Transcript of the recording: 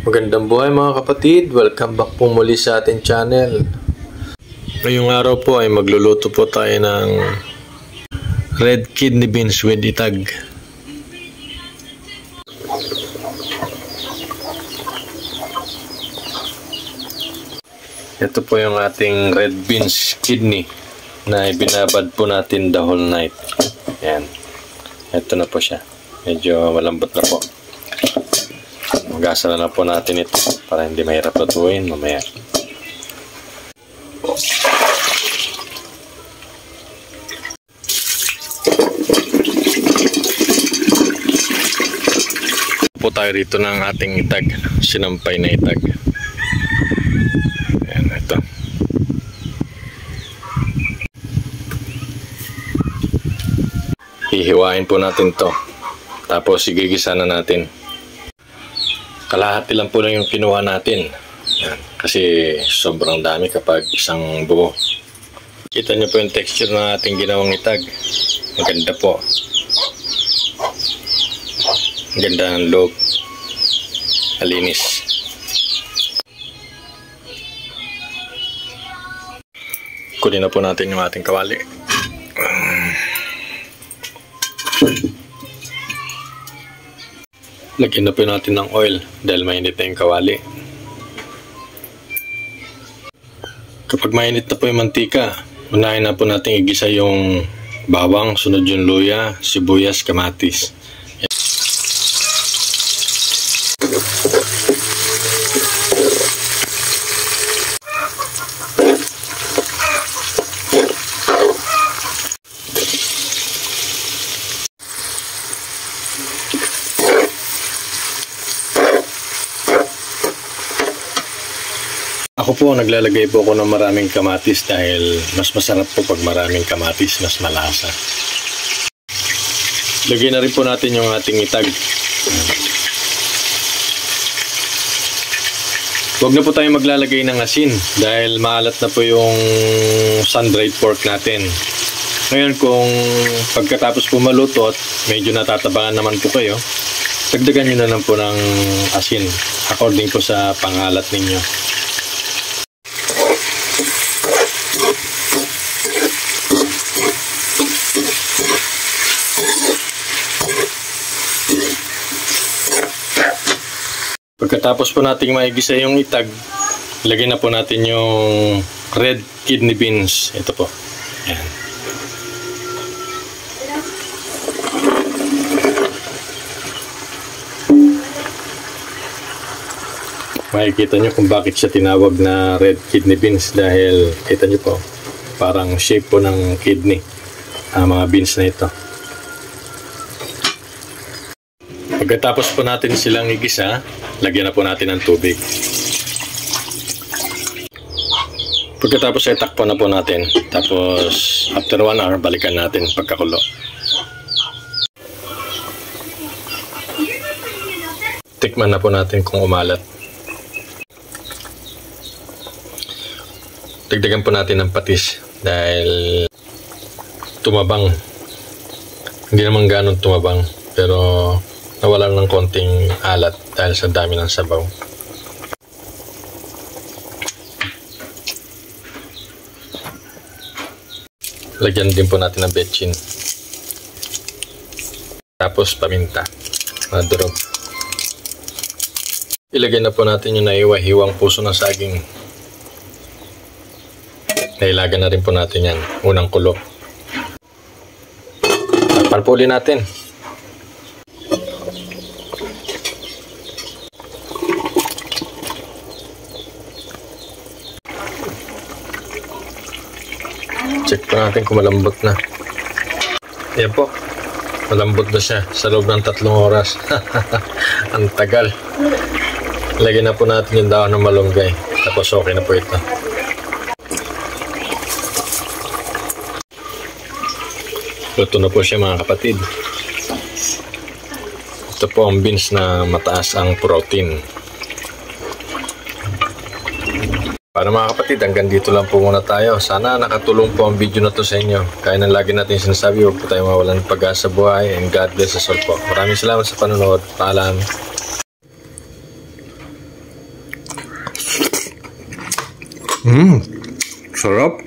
Magandang buhay mga kapatid, welcome back po muli sa ating channel. Ngayong araw po ay magluluto po tayo ng red kidney beans with itag. Ito po yung ating red beans kidney na ibinabad po natin the whole night. Ayan, ito na po siya, medyo malambot na po. Magasan na lang po natin ito para hindi mahirap lutuin mamaya. Po tayo rito ng ating itag, sinampay na itag. Ayan, ito. Hihiwain po natin to, tapos igigisa na natin. Kalahati lang po lang yung kinuha natin. Yan. Kasi sobrang dami kapag isang buo. Kita nyo po yung texture ng ating ginawang itag. Ang ganda po. Ang ganda ng loob. Malinis. Kunin na po natin yung ating kawali. Lagyan na po natin ng oil dahil mainit na yung kawali. Kapag mainit na po yung mantika, unahin na po natin igisa yung bawang, sunod yung luya, sibuyas, kamatis. Ako po, naglalagay po ako ng maraming kamatis dahil mas masarap po pag maraming kamatis, mas malasa. Lagyan na rin po natin yung ating itag. Huwag na po tayo maglalagay ng asin dahil maalat na po yung sun-dried pork natin. Ngayon, kung pagkatapos po maluto at medyo natatabangan naman po kayo, dagdagan nyo na lang po ng asin according po sa pangalat ninyo. Pagkatapos po nating maigisa yung itag, lagyan na po natin yung red kidney beans. Ito po. Ayan. Makikita nyo kung bakit siya tinawag na red kidney beans dahil kita nyo po, parang shape po ng kidney ang mga beans na ito. Pagkatapos po natin silang igisa, lagyan na po natin ng tubig. Pagkatapos ay takpan na po natin. Tapos after 1 hour, balikan natin pagkakulo. Tikman na po natin kung umalat. Dagdagan po natin ng patis dahil tumabang. Hindi naman ganun tumabang, pero nawalan ng konting alat dahil sa dami ng sabaw. Lagyan din po natin ng betchin. Tapos paminta na durog. Ilagay na po natin yung naiwa-hiwang puso ng saging. Nailagan na rin po natin yan. Unang kulo. Takpan po ulit natin. Check po natin kung malambot na. Ayan po. Malambot na siya sa loob ng 3 oras. Ang tagal. Lagyan na po natin yung dahon ng malunggay. Tapos okay na po ito. Luto na po siya mga kapatid. Ito po ang beans na mataas ang protein. Para mga kapatid, hanggang dito lang po muna tayo. Sana nakatulong po ang video na to sa inyo. Kaya nang lagi natin sinasabi, huwag po tayo mawalan ng pag-asa buhay, and God bless us all po. Maraming salamat sa panonood. Paalam. Sarap.